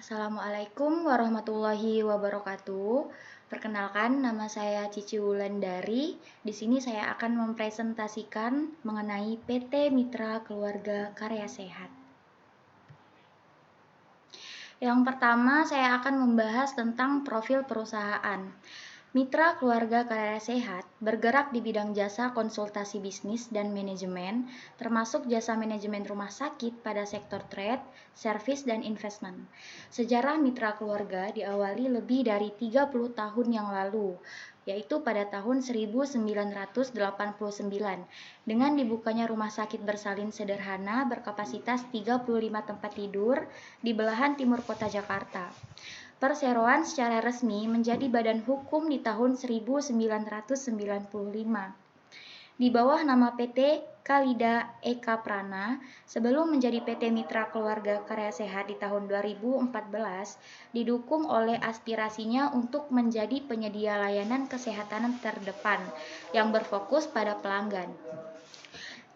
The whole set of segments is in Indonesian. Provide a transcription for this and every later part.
Assalamualaikum warahmatullahi wabarakatuh. Perkenalkan, nama saya Cici Wulandari. Di sini saya akan mempresentasikan mengenai PT Mitra Keluarga Karya Sehat. Yang pertama, saya akan membahas tentang profil perusahaan. Mitra Keluarga Karya Sehat bergerak di bidang jasa konsultasi bisnis dan manajemen, termasuk jasa manajemen rumah sakit pada sektor trade, service, dan investment. Sejarah Mitra Keluarga diawali lebih dari 30 tahun yang lalu, yaitu pada tahun 1989, dengan dibukanya rumah sakit bersalin sederhana berkapasitas 35 tempat tidur di belahan timur kota Jakarta. Perseroan secara resmi menjadi badan hukum di tahun 1995 di bawah nama PT Kalida Eka Prana sebelum menjadi PT Mitra Keluarga Karya Sehat di tahun 2014 didukung oleh aspirasinya untuk menjadi penyedia layanan kesehatan terdepan yang berfokus pada pelanggan.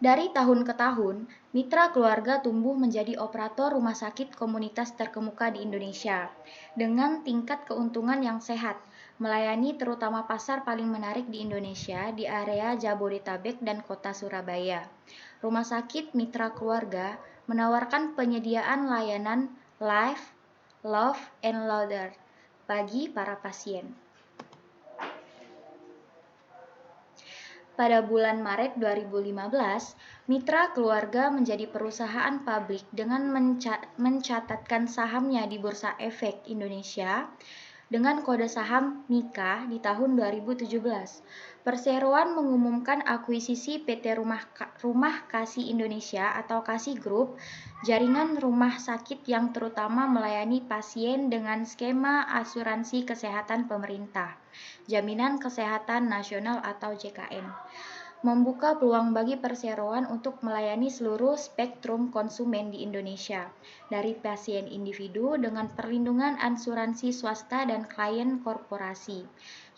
Dari tahun ke tahun, Mitra Keluarga tumbuh menjadi operator rumah sakit komunitas terkemuka di Indonesia dengan tingkat keuntungan yang sehat, melayani terutama pasar paling menarik di Indonesia di area Jabodetabek dan kota Surabaya. Rumah sakit Mitra Keluarga menawarkan penyediaan layanan Life, Love, and Laughter bagi para pasien. Pada bulan Maret 2015, Mitra Keluarga menjadi perusahaan publik dengan mencatatkan sahamnya di Bursa Efek Indonesia dengan kode saham MIKA di tahun 2017. Perseroan mengumumkan akuisisi PT Rumah Kasih Indonesia atau Kasih Group, jaringan rumah sakit yang terutama melayani pasien dengan skema asuransi kesehatan pemerintah, Jaminan Kesehatan Nasional atau JKN. Membuka peluang bagi perseroan untuk melayani seluruh spektrum konsumen di Indonesia, dari pasien individu dengan perlindungan asuransi swasta dan klien korporasi,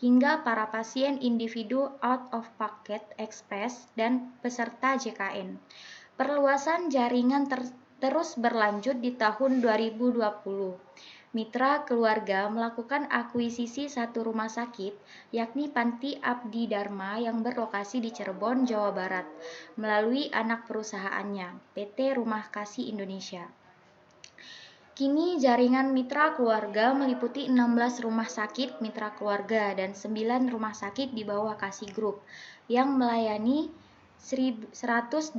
hingga para pasien individu out of pocket express dan peserta JKN. Perluasan jaringan terus berlanjut di tahun 2020. Mitra Keluarga melakukan akuisisi satu rumah sakit, yakni Panti Abdi Dharma yang berlokasi di Cirebon, Jawa Barat, melalui anak perusahaannya, PT Rumah Kasih Indonesia. Kini jaringan Mitra Keluarga meliputi 16 rumah sakit Mitra Keluarga dan 9 rumah sakit di bawah Kasih Group yang melayani 186,1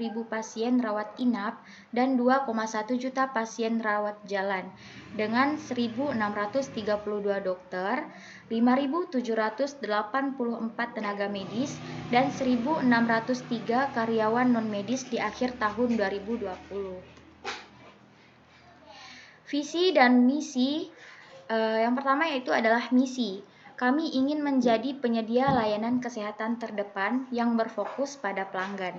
ribu pasien rawat inap dan 2,1 juta pasien rawat jalan dengan 1.632 dokter, 5.784 tenaga medis, dan 1.603 karyawan non-medis di akhir tahun 2020. Visi dan misi yang pertama yaitu adalah misi. Kami ingin menjadi penyedia layanan kesehatan terdepan yang berfokus pada pelanggan.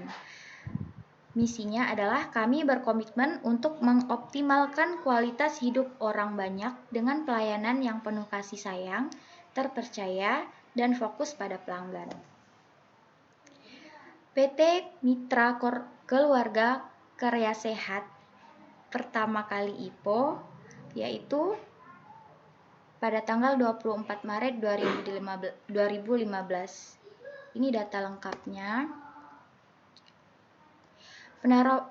Misinya adalah kami berkomitmen untuk mengoptimalkan kualitas hidup orang banyak dengan pelayanan yang penuh kasih sayang, terpercaya, dan fokus pada pelanggan. PT Mitra Keluarga Karya Sehat pertama kali IPO yaitu pada tanggal 24 Maret 2015. Ini data lengkapnya.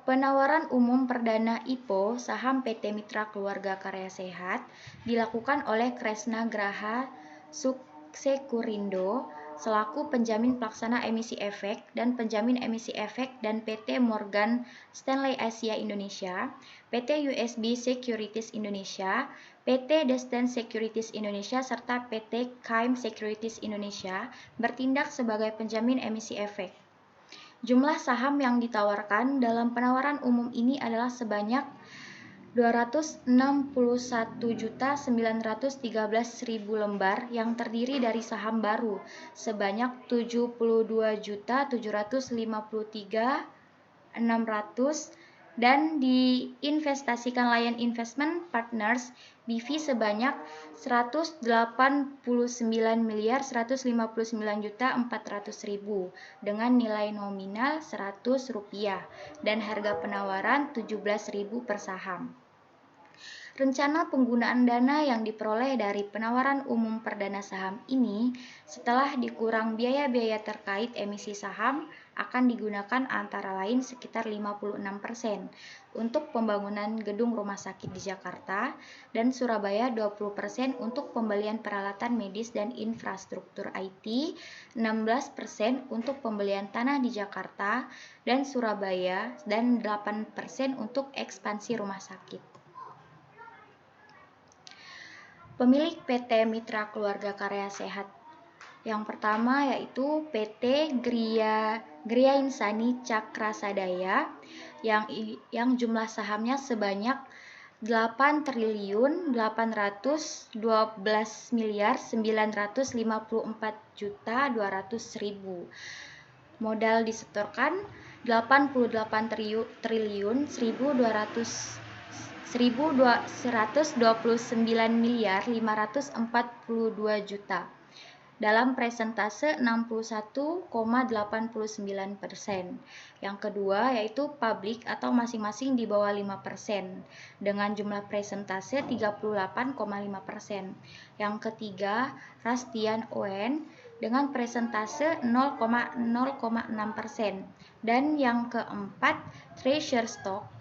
Penawaran umum perdana IPO saham PT Mitra Keluarga Karya Sehat dilakukan oleh Kresna Graha Sekurindo selaku penjamin pelaksana emisi efek dan penjamin emisi efek dan PT Morgan Stanley Asia Indonesia, PT USB Securities Indonesia, PT Destin Securities Indonesia serta PT Kaim Securities Indonesia bertindak sebagai penjamin emisi efek. Jumlah saham yang ditawarkan dalam penawaran umum ini adalah sebanyak 261.913.000 lembar yang terdiri dari saham baru sebanyak 72.753.600 dan diinvestasikan Lion Investment Partners BV sebanyak 189.159.400.000 dengan nilai nominal Rp100 dan harga penawaran Rp17.000 per saham. Rencana penggunaan dana yang diperoleh dari penawaran umum perdana saham ini setelah dikurang biaya-biaya terkait emisi saham akan digunakan antara lain sekitar 56% untuk pembangunan gedung rumah sakit di Jakarta dan Surabaya, 20% untuk pembelian peralatan medis dan infrastruktur IT, 16% untuk pembelian tanah di Jakarta dan Surabaya, dan 8% untuk ekspansi rumah sakit. Pemilik PT Mitra Keluarga Karya Sehat yang pertama yaitu PT Gria Insani Cakrasadaya yang jumlah sahamnya sebanyak 8.812.954.200.000. Modal disetorkan 88.129.542.000 dalam presentase 61,89%. Yang kedua yaitu publik atau masing-masing di bawah 5% dengan jumlah presentase 38,5%. Yang ketiga Rastian Oen dengan presentase 0,6%. Dan yang keempat Treasure Stock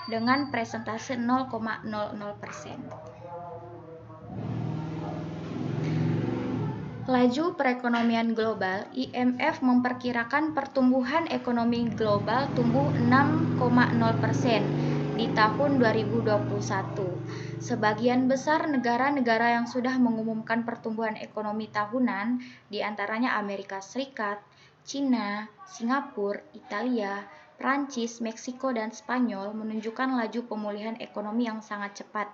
dengan presentase 0,00%. Laju perekonomian global, IMF memperkirakan pertumbuhan ekonomi global tumbuh 6,0% di tahun 2021. Sebagian besar negara-negara yang sudah mengumumkan pertumbuhan ekonomi tahunan, di antaranya Amerika Serikat, Cina, Singapura, Italia, Prancis, Meksiko, dan Spanyol menunjukkan laju pemulihan ekonomi yang sangat cepat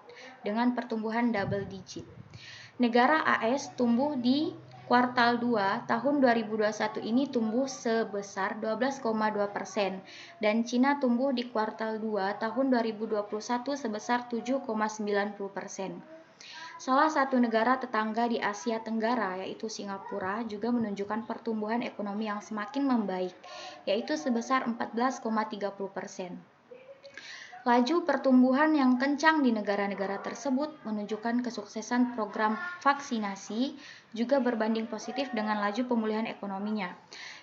dengan pertumbuhan double digit. Negara AS tumbuh di kuartal 2 tahun 2021 ini tumbuh sebesar 12,2% dan Cina tumbuh di kuartal 2 tahun 2021 sebesar 7,90%. Salah satu negara tetangga di Asia Tenggara yaitu Singapura juga menunjukkan pertumbuhan ekonomi yang semakin membaik yaitu sebesar 14,30%. Laju pertumbuhan yang kencang di negara-negara tersebut menunjukkan kesuksesan program vaksinasi juga berbanding positif dengan laju pemulihan ekonominya.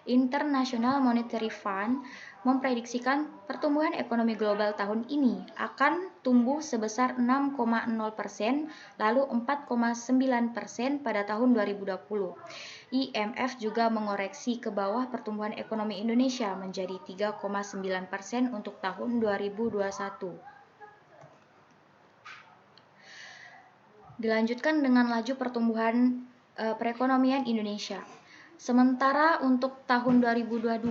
International Monetary Fund memprediksikan pertumbuhan ekonomi global tahun ini akan tumbuh sebesar 6,0% lalu 4,9% pada tahun 2020. IMF juga mengoreksi ke bawah pertumbuhan ekonomi Indonesia menjadi 3,9% untuk tahun 2021. Dilanjutkan dengan laju pertumbuhan perekonomian Indonesia. Sementara untuk tahun 2022,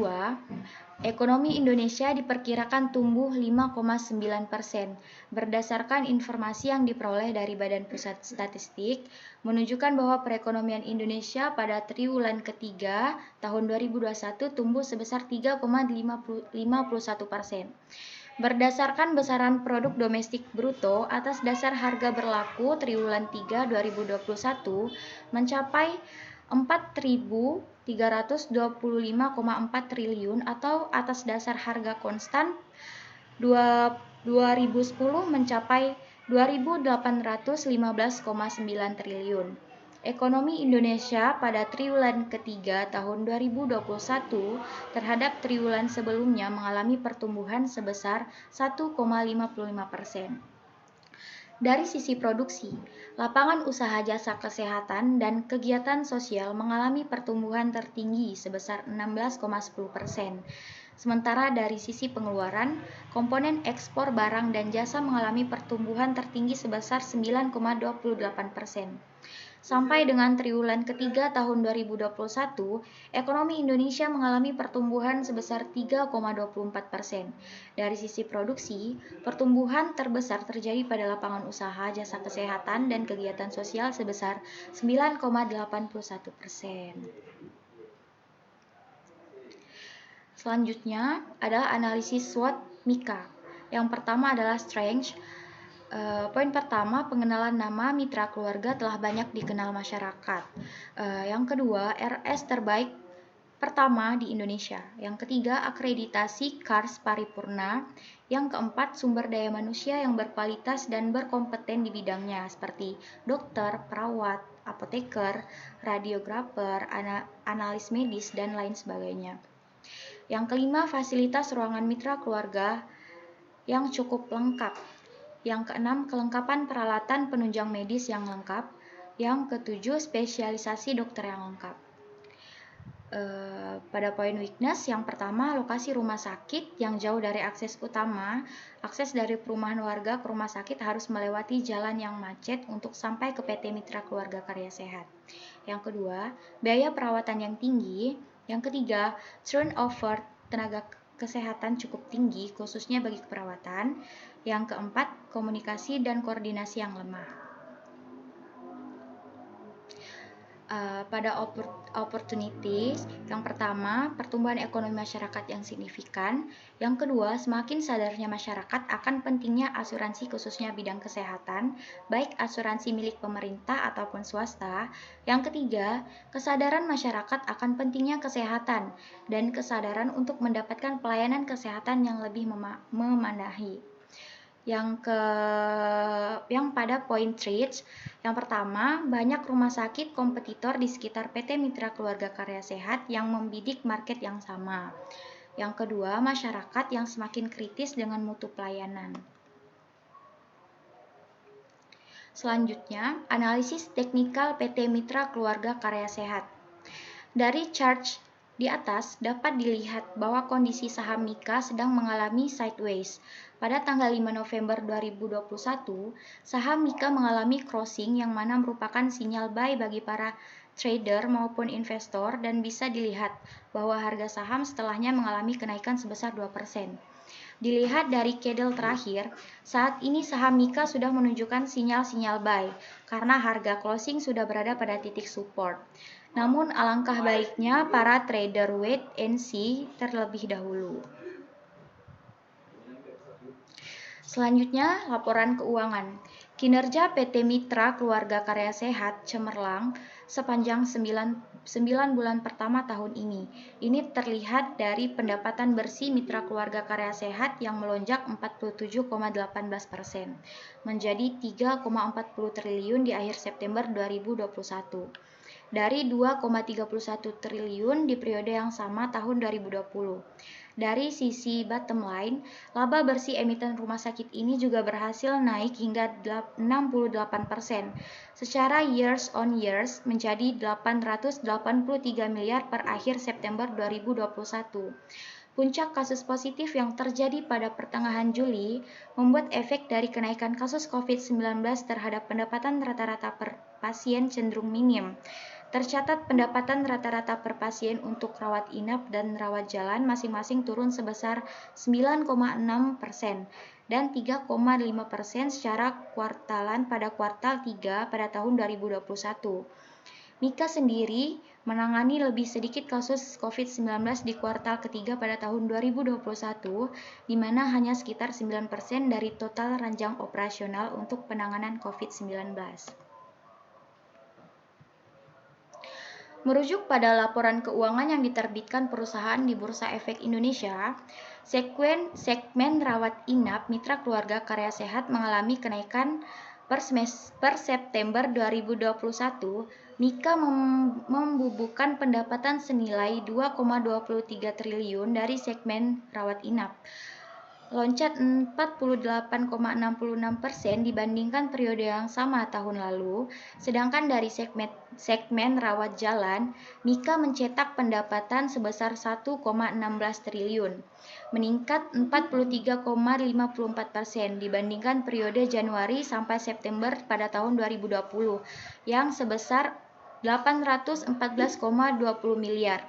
ekonomi Indonesia diperkirakan tumbuh 5,9%. Berdasarkan informasi yang diperoleh dari Badan Pusat Statistik, menunjukkan bahwa perekonomian Indonesia pada triwulan ketiga tahun 2021 tumbuh sebesar 3,51%. Berdasarkan besaran produk domestik bruto atas dasar harga berlaku triwulan 3 2021 mencapai 4.325,4 triliun atau atas dasar harga konstan 2010 mencapai 2.815,9 triliun. Ekonomi Indonesia pada triwulan ketiga tahun 2021 terhadap triwulan sebelumnya mengalami pertumbuhan sebesar 1,55%. Dari sisi produksi, lapangan usaha jasa kesehatan dan kegiatan sosial mengalami pertumbuhan tertinggi sebesar 16,10%. Sementara dari sisi pengeluaran, komponen ekspor barang dan jasa mengalami pertumbuhan tertinggi sebesar 9,28%. Sampai dengan triwulan ketiga tahun 2021, ekonomi Indonesia mengalami pertumbuhan sebesar 3,24%. Dari sisi produksi, pertumbuhan terbesar terjadi pada lapangan usaha, jasa kesehatan, dan kegiatan sosial sebesar 9,81%. Selanjutnya adalah analisis SWOT Mika. Yang pertama adalah strength. Poin pertama, pengenalan nama mitra keluarga telah banyak dikenal masyarakat. Yang kedua, RS terbaik pertama di Indonesia. Yang ketiga, akreditasi KARS paripurna. Yang keempat, sumber daya manusia yang berkualitas dan berkompeten di bidangnya seperti dokter, perawat, apoteker, radiografer, analis medis, dan lain sebagainya. Yang kelima, fasilitas ruangan mitra keluarga yang cukup lengkap. Yang keenam, kelengkapan peralatan penunjang medis yang lengkap. Yang ketujuh, spesialisasi dokter yang lengkap. Pada poin weakness, yang pertama, lokasi rumah sakit yang jauh dari akses utama. Akses dari perumahan warga ke rumah sakit harus melewati jalan yang macet untuk sampai ke PT Mitra Keluarga Karya Sehat. Yang kedua, biaya perawatan yang tinggi. Yang ketiga, turnover tenaga kesehatan cukup tinggi, khususnya bagi keperawatan. Yang keempat, komunikasi dan koordinasi yang lemah. Pada opportunities, yang pertama, pertumbuhan ekonomi masyarakat yang signifikan. Yang kedua, semakin sadarnya masyarakat akan pentingnya asuransi khususnya bidang kesehatan, baik asuransi milik pemerintah ataupun swasta. Yang ketiga, kesadaran masyarakat akan pentingnya kesehatan dan kesadaran untuk mendapatkan pelayanan kesehatan yang lebih memadai. Yang pada point threats, yang pertama, banyak rumah sakit kompetitor di sekitar PT Mitra Keluarga Karya Sehat yang membidik market yang sama. Yang kedua, masyarakat yang semakin kritis dengan mutu pelayanan. Selanjutnya, analisis teknikal PT Mitra Keluarga Karya Sehat. Dari chart di atas dapat dilihat bahwa kondisi saham Mika sedang mengalami sideways. Pada tanggal 5 November 2021, saham Mika mengalami crossing yang mana merupakan sinyal buy bagi para trader maupun investor dan bisa dilihat bahwa harga saham setelahnya mengalami kenaikan sebesar 2%. Dilihat dari candle terakhir, saat ini saham Mika sudah menunjukkan sinyal-sinyal buy karena harga closing sudah berada pada titik support. Namun alangkah baiknya para trader wait and see terlebih dahulu. Selanjutnya, laporan keuangan. Kinerja PT Mitra Keluarga Karya Sehat cemerlang sepanjang 9 bulan pertama tahun ini. Ini terlihat dari pendapatan bersih Mitra Keluarga Karya Sehat yang melonjak 47,18% menjadi 3,40 triliun di akhir September 2021. Dari 2,31 triliun di periode yang sama tahun 2020. Dari sisi bottom line, laba bersih emiten rumah sakit ini juga berhasil naik hingga 68% secara years on years menjadi 883 miliar per akhir September 2021. Puncak kasus positif yang terjadi pada pertengahan Juli membuat efek dari kenaikan kasus COVID-19 terhadap pendapatan rata-rata per pasien cenderung minim. Tercatat pendapatan rata-rata per pasien untuk rawat inap dan rawat jalan masing-masing turun sebesar 9,6% dan 3,5% secara kuartalan pada kuartal 3 pada tahun 2021. Mika sendiri menangani lebih sedikit kasus COVID-19 di kuartal ketiga pada tahun 2021, di mana hanya sekitar 9% dari total ranjang operasional untuk penanganan COVID-19. Merujuk pada laporan keuangan yang diterbitkan perusahaan di Bursa Efek Indonesia, segmen rawat inap Mitra Keluarga Karya Sehat mengalami kenaikan per September 2021. Mika membubuhkan pendapatan senilai 2,23 triliun dari segmen rawat inap, loncat 48,66% dibandingkan periode yang sama tahun lalu. Sedangkan dari segmen rawat jalan, Mika mencetak pendapatan sebesar 1,16 triliun, meningkat 43,54% dibandingkan periode Januari sampai September pada tahun 2020 yang sebesar 814,20 miliar.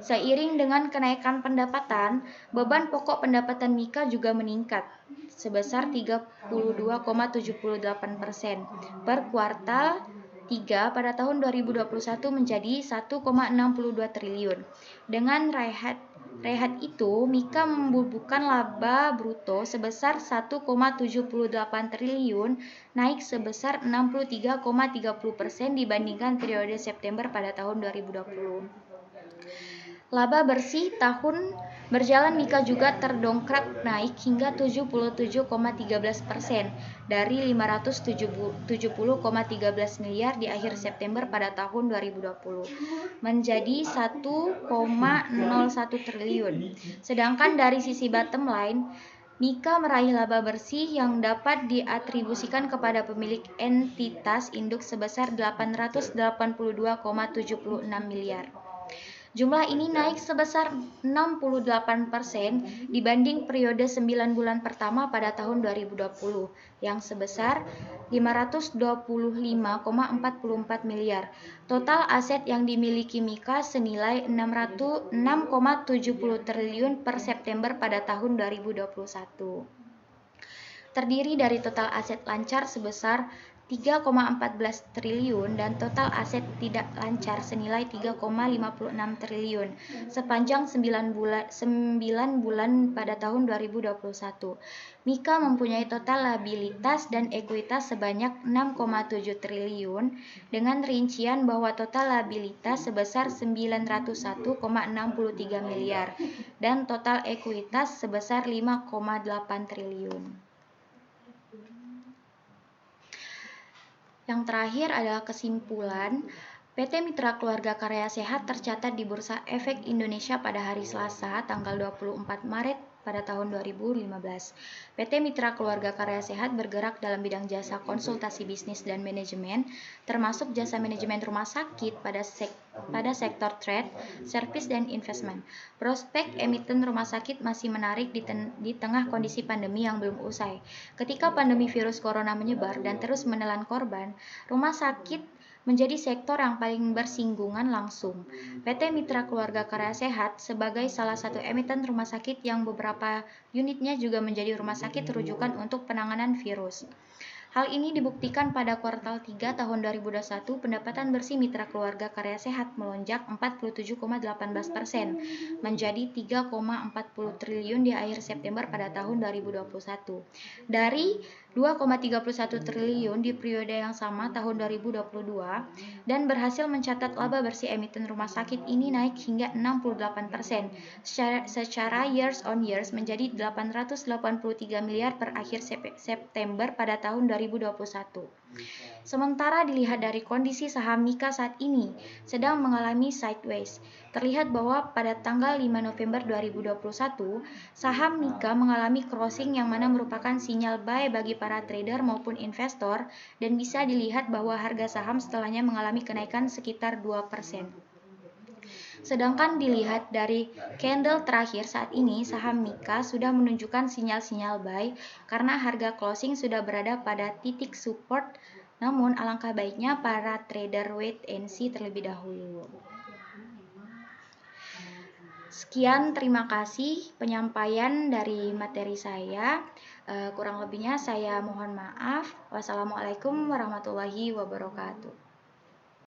Seiring dengan kenaikan pendapatan, beban pokok pendapatan Mika juga meningkat sebesar 32,78% per kuartal 3 pada tahun 2021 menjadi 1,62 triliun. Dengan rehat itu, Mika membubuhkan laba bruto sebesar 1,78 triliun, naik sebesar 63,30% dibandingkan periode September pada tahun 2020. Laba bersih tahun berjalan Mika juga terdongkrak naik hingga 77,13% dari 570,13 miliar di akhir September pada tahun 2020 menjadi 1,01 triliun. Sedangkan dari sisi bottom line, Mika meraih laba bersih yang dapat diatribusikan kepada pemilik entitas induk sebesar 882,76 miliar. Jumlah ini naik sebesar 68% dibanding periode 9 bulan pertama pada tahun 2020 yang sebesar 525,44 miliar. Total aset yang dimiliki Mika senilai 6,70 triliun per September pada tahun 2021. Terdiri dari total aset lancar sebesar 3,14 triliun dan total aset tidak lancar senilai 3,56 triliun sepanjang 9 bulan pada tahun 2021. Mika mempunyai total liabilitas dan ekuitas sebanyak 6,7 triliun dengan rincian bahwa total liabilitas sebesar 901,63 miliar dan total ekuitas sebesar 5,8 triliun. Yang terakhir adalah kesimpulan, PT Mitra Keluarga Karya Sehat tercatat di Bursa Efek Indonesia pada hari Selasa, tanggal 24 Maret pada tahun 2015. PT Mitra Keluarga Karya Sehat bergerak dalam bidang jasa konsultasi bisnis dan manajemen, termasuk jasa manajemen rumah sakit pada sektor trade, service, dan investment. Prospek emiten rumah sakit masih menarik di tengah kondisi pandemi yang belum usai. Ketika pandemi virus corona menyebar dan terus menelan korban, rumah sakit menjadi sektor yang paling bersinggungan langsung. PT Mitra Keluarga Karya Sehat sebagai salah satu emiten rumah sakit yang beberapa unitnya juga menjadi rumah sakit rujukan untuk penanganan virus. Hal ini dibuktikan pada kuartal 3 tahun 2021, pendapatan bersih Mitra Keluarga Karya Sehat melonjak 47,18% menjadi 3,40 triliun di akhir September pada tahun 2021. Dari 2,31 triliun di periode yang sama tahun 2022 dan berhasil mencatat laba bersih emiten rumah sakit ini naik hingga 68% secara years on years menjadi 883 miliar per akhir September pada tahun 2021. Sementara dilihat dari kondisi saham Mika saat ini sedang mengalami sideways. Terlihat bahwa pada tanggal 5 November 2021, saham Mika mengalami crossing yang mana merupakan sinyal buy bagi para trader maupun investor dan bisa dilihat bahwa harga saham setelahnya mengalami kenaikan sekitar 2%. Sedangkan dilihat dari candle terakhir saat ini, saham Mika sudah menunjukkan sinyal-sinyal buy karena harga closing sudah berada pada titik support. Namun alangkah baiknya para trader wait and see terlebih dahulu. Sekian, terima kasih penyampaian dari materi saya. Kurang lebihnya saya mohon maaf. Wassalamualaikum warahmatullahi wabarakatuh.